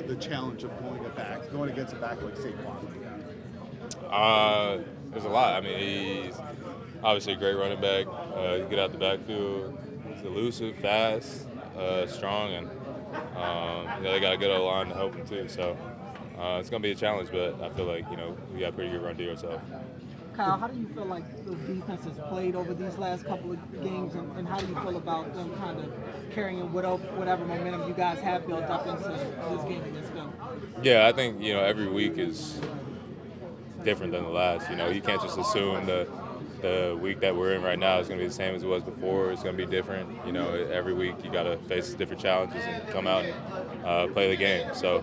the challenge of going against a back like Saquon? There's a lot. I mean, he's obviously a great running back. He get out the backfield. He's elusive, fast, strong, and they got a good O-line to help him too. So it's going to be a challenge, but I feel like we got a pretty good run D ourselves. Kyle, how do you feel like the defense has played over these last couple of games, and how do you feel about them kind of carrying whatever momentum you guys have built up into this game against them? Yeah, I think every week is different than the last. You can't just assume the week that we're in right now is going to be the same as it was before. It's going to be different. Every week you got to face different challenges and come out and play the game. So,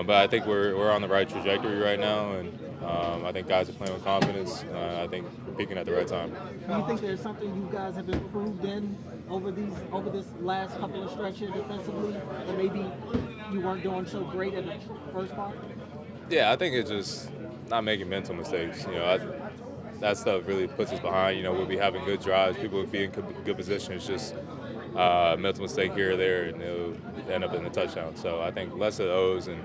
but I think we're on the right trajectory right now, and I think guys are playing with confidence. I think we're peaking at the right time. Do you think there's something you guys have improved in over this last couple of stretches defensively, that maybe you weren't doing so great at the first part? Yeah, I think it's just not making mental mistakes. That stuff really puts us behind. We'll be having good drives, people will be in good position. It's just mental mistake here or there, and it'll end up in a touchdown. So I think less of those, and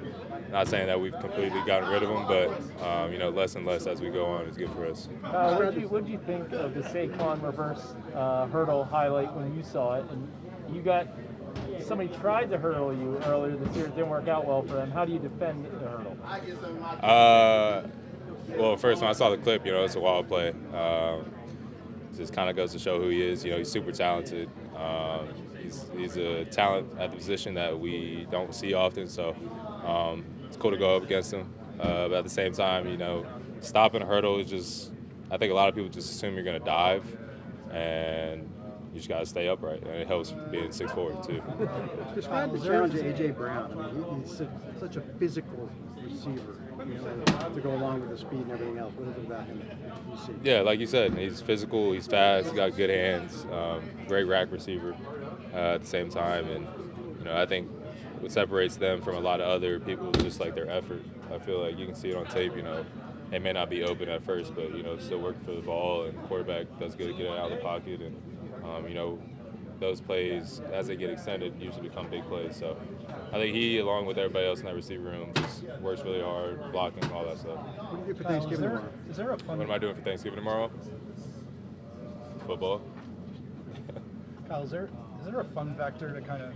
not saying that we've completely gotten rid of them, but less and less as we go on is good for us. What did you think of the Saquon reverse hurdle highlight when you saw it? And you got somebody tried to hurdle you earlier this year. It didn't work out well for them. How do you defend the hurdle? Well, first when I saw the clip, it's a wild play. Just kind of goes to show who he is. He's super talented. He's a talent at the position that we don't see often. So it's cool to go up against him. But at the same time, stopping a hurdle is just, I think a lot of people just assume you're going to dive, and you just got to stay upright, and it helps being 6'4" too. Describe the challenge of A.J. Brown. I mean, he's such a physical receiver, to go along with the speed and everything else. What is it about him you see? Yeah, like you said, he's physical, he's fast, he's got good hands, great rack receiver at the same time, and I think what separates them from a lot of other people is just like their effort. I feel like you can see it on tape. They may not be open at first, but still working for the ball, and the quarterback does good at getting out of the pocket, and those plays, as they get extended, usually become big plays. So I think he, along with everybody else in that receiver room, just works really hard, blocking, all that stuff. What do you do for Thanksgiving tomorrow? Is there a fun? What am I doing for Thanksgiving tomorrow? Football. Kyle, is there a fun factor to kind of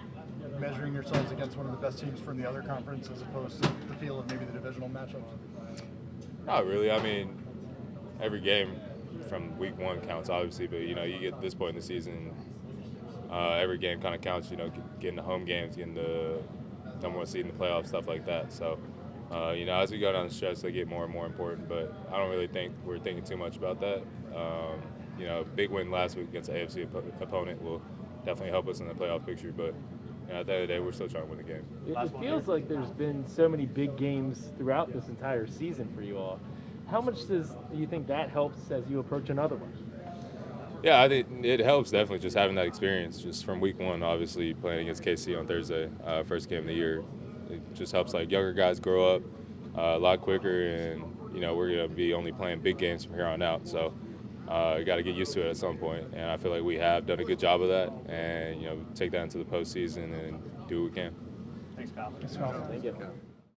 measuring yourselves against one of the best teams from the other conference as opposed to the feel of maybe the divisional matchups? Not really. I mean, every game from week one counts, obviously, but you get to this point in the season, every game kind of counts. Getting the home games, getting the number one seed in the playoffs, stuff like that. So, as we go down the stretch, they get more and more important. But I don't really think we're thinking too much about that. Big win last week against an AFC opponent will definitely help us in the playoff picture. But at the end of the day, we're still trying to win the game. It feels like there's been so many big games throughout this entire season for you all. How much do you think that helps as you approach another one? Yeah, I think it helps definitely just having that experience just from week one, obviously playing against KC on Thursday, first game of the year. It just helps younger guys grow up a lot quicker, and we're going to be only playing big games from here on out. So you got to get used to it at some point, and I feel like we have done a good job of that, and take that into the postseason and do what we can. Thanks, Kyle. Thank you.